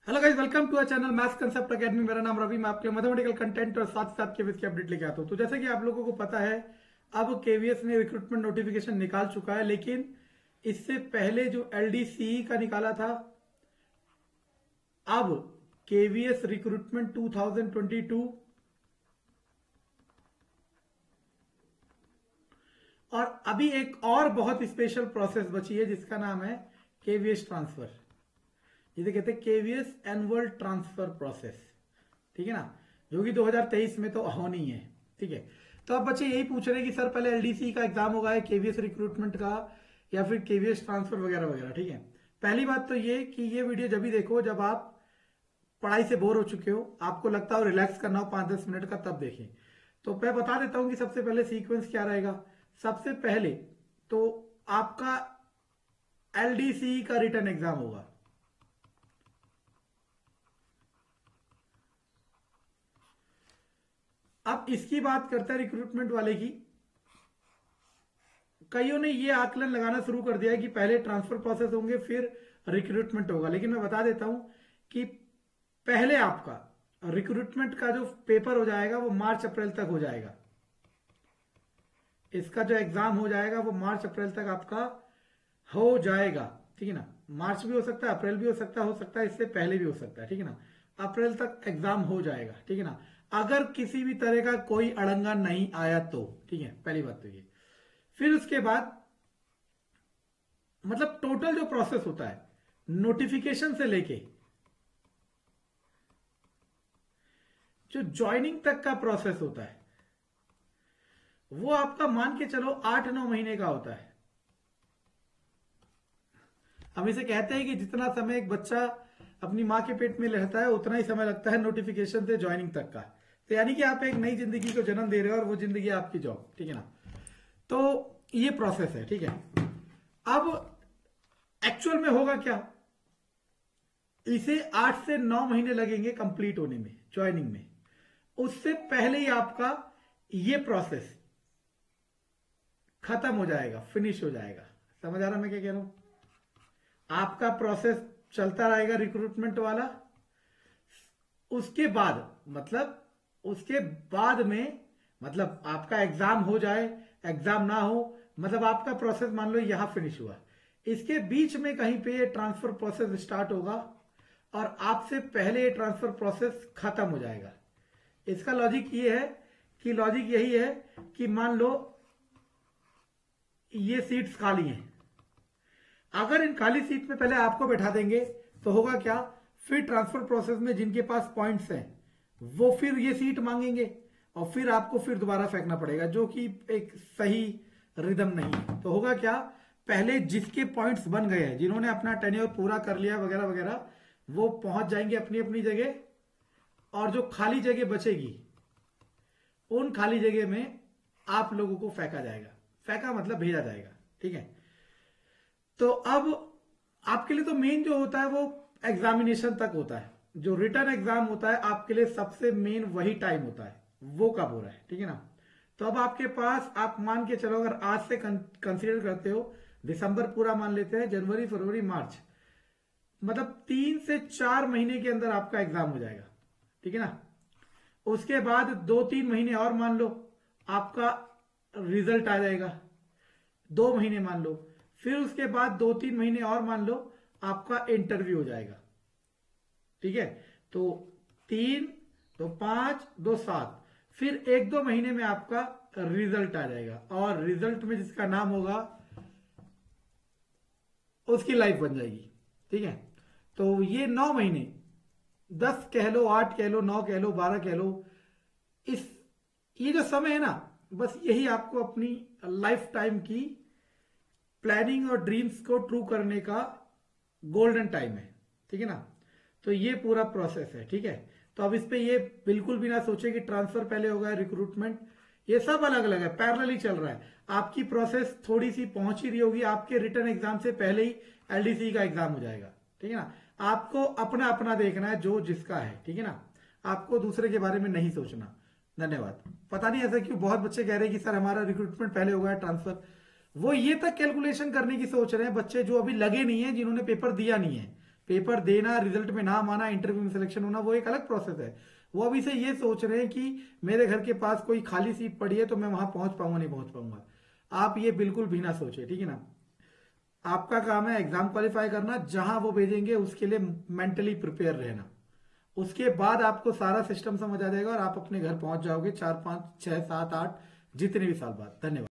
Hello guys, welcome to a channel maths concept academy. मेरा नाम रवि। मैं आपके मैथमेटिकल कंटेंट और साथ साथ केवीएस की अपडेट लेके आता हूं। तो जैसे कि आप लोगों को पता है, अब केवीएस ने रिक्रूटमेंट नोटिफिकेशन निकाल चुका है, लेकिन इससे पहले जो एलडीसीई का निकाला था, अब केवीएस रिक्रूटमेंट 2022 और अभी एक और बहुत स्पेशल प्रोसेस बची है जिसका नाम है केवीएस ट्रांसफर। जिसे कहते हैं केवीएस एनुअल ट्रांसफर प्रोसेस। ठीक है ना, जो कि 2023 में तो होनी है। ठीक है, तो अब बच्चे यही पूछ रहे हैं कि सर पहले एलडीसी का एग्जाम होगा, केवीएस रिक्रूटमेंट का, या फिर केवीएस ट्रांसफर वगैरह वगैरह। ठीक है, पहली बात तो ये कि ये वीडियो जब भी देखो जब आप पढ़ाई से बोर हो चुके हो, आपको लगता हो रिलैक्स करना हो 5-10 मिनट का, तब देखें। तो मैं बता देता हूं कि सबसे पहले सीक्वेंस क्या रहेगा। सबसे पहले तो आपका एलडीसी का रिटर्न एग्जाम होगा। अब इसकी बात करते हैं रिक्रूटमेंट वाले की। कईयों ने ये आकलन लगाना शुरू कर दिया है कि पहले ट्रांसफर प्रोसेस होंगे फिर रिक्रूटमेंट होगा, लेकिन मैं बता देता हूं कि पहले आपका रिक्रूटमेंट का जो पेपर हो जाएगा वो मार्च अप्रैल तक हो जाएगा। इसका जो एग्जाम हो जाएगा वो मार्च अप्रैल तक आपका हो जाएगा। ठीक है ना, मार्च भी हो सकता है, अप्रैल भी हो सकता है इससे पहले भी हो सकता है। ठीक है ना, अप्रैल तक एग्जाम हो जाएगा। ठीक है ना, अगर किसी भी तरह का कोई अड़ंगा नहीं आया तो। ठीक है, पहली बात तो ये। फिर उसके बाद मतलब टोटल जो प्रोसेस होता है नोटिफिकेशन से लेके जो ज्वाइनिंग तक का प्रोसेस होता है, वो आपका मान के चलो 8-9 महीने का होता है। हम इसे कहते हैं कि जितना समय एक बच्चा अपनी मां के पेट में रहता है उतना ही समय लगता है नोटिफिकेशन से ज्वाइनिंग तक का। तो यानी कि आप एक नई जिंदगी को जन्म दे रहे हो और वो जिंदगी आपकी जॉब। ठीक है ना, तो ये प्रोसेस है। ठीक है, अब एक्चुअल में होगा क्या, इसे 8 से 9 महीने लगेंगे कंप्लीट होने में, ज्वाइनिंग में। उससे पहले ही आपका ये प्रोसेस खत्म हो जाएगा, फिनिश हो जाएगा। समझ आ रहा मैं क्या कह रहा हूं? आपका प्रोसेस चलता रहेगा रिक्रूटमेंट वाला। उसके बाद मतलब उसके बाद में मतलब आपका एग्जाम हो जाए, एग्जाम ना हो, मतलब आपका प्रोसेस मान लो यहां फिनिश हुआ, इसके बीच में कहीं पे ये ट्रांसफर प्रोसेस स्टार्ट होगा और आपसे पहले ये ट्रांसफर प्रोसेस खत्म हो जाएगा। इसका लॉजिक ये है कि लॉजिक यही है कि मान लो ये सीट्स खाली हैं, अगर इन खाली सीट में पहले आपको बैठा देंगे तो होगा क्या, फिर ट्रांसफर प्रोसेस में जिनके पास पॉइंट्स हैं वो फिर ये सीट मांगेंगे और फिर आपको फिर दोबारा फेंकना पड़ेगा, जो कि एक सही रिदम नहीं है। तो होगा क्या, पहले जिसके पॉइंट्स बन गए हैं, जिन्होंने अपना टेन्योर पूरा कर लिया वगैरह वगैरह, वो पहुंच जाएंगे अपनी अपनी जगह, और जो खाली जगह बचेगी उन खाली जगह में आप लोगों को फेंका जाएगा। फेंका मतलब भेजा जाएगा। ठीक है, तो अब आपके लिए तो मेन जो होता है वो एग्जामिनेशन तक होता है। जो रिटर्न एग्जाम होता है आपके लिए सबसे मेन वही टाइम होता है, वो कब हो रहा है। ठीक है ना, तो अब आपके पास, आप मान के चलो अगर आज से कंसीडर करते हो, दिसंबर पूरा मान लेते हैं, जनवरी फरवरी मार्च, मतलब 3 से 4 महीने के अंदर आपका एग्जाम हो जाएगा। ठीक है ना, उसके बाद 2-3 महीने और मान लो आपका रिजल्ट आ जाएगा, 2 महीने मान लो, फिर उसके बाद 2-3 महीने और मान लो आपका इंटरव्यू हो जाएगा। ठीक है, तो 3, 2, 5, 2, 7, फिर 1-2 महीने में आपका रिजल्ट आ जाएगा, और रिजल्ट में जिसका नाम होगा उसकी लाइफ बन जाएगी। ठीक है, तो ये 9 महीने, 10 कह लो, 8 कह लो, 9 कह लो, 12 कह लो, इस ये जो समय है ना, बस यही आपको अपनी लाइफ टाइम की प्लानिंग और ड्रीम्स को ट्रू करने का गोल्डन टाइम है। ठीक है ना, तो ये पूरा प्रोसेस है। ठीक है, तो अब इस पे ये बिल्कुल भी ना सोचे कि ट्रांसफर पहले होगा, रिक्रूटमेंट, ये सब अलग अलग है, पैरेलल चल रहा है। आपकी प्रोसेस थोड़ी सी पहुंच ही रही होगी, आपके रिटर्न एग्जाम से पहले ही एलडीसी का एग्जाम हो जाएगा। ठीक है ना, आपको अपना अपना देखना है जो जिसका है। ठीक है ना, आपको दूसरे के बारे में नहीं सोचना। धन्यवाद। पता नहीं ऐसा क्यों बहुत बच्चे कह रहे हैं कि सर हमारा रिक्रूटमेंट पहले होगा, ट्रांसफर, वो ये तक कैलकुलेशन करने की सोच रहे हैं बच्चे जो अभी लगे नहीं है, जिन्होंने पेपर दिया नहीं है। पेपर देना, रिजल्ट में नाम आना, इंटरव्यू में सिलेक्शन होना, वो एक अलग प्रोसेस है। वो अभी से ये सोच रहे हैं कि मेरे घर के पास कोई खाली सीट पड़ी है तो मैं वहां पहुंच पाऊंगा नहीं पहुंच पाऊंगा। आप ये बिल्कुल भी ना सोचे, ठीक है ना। आपका काम है एग्जाम क्वालिफाई करना, जहां वो भेजेंगे उसके लिए मेंटली प्रिपेयर रहना। उसके बाद आपको सारा सिस्टम समझ आ जाएगा और आप अपने घर पहुंच जाओगे 4 5 6 7 8 जितने भी साल बाद। धन्यवाद।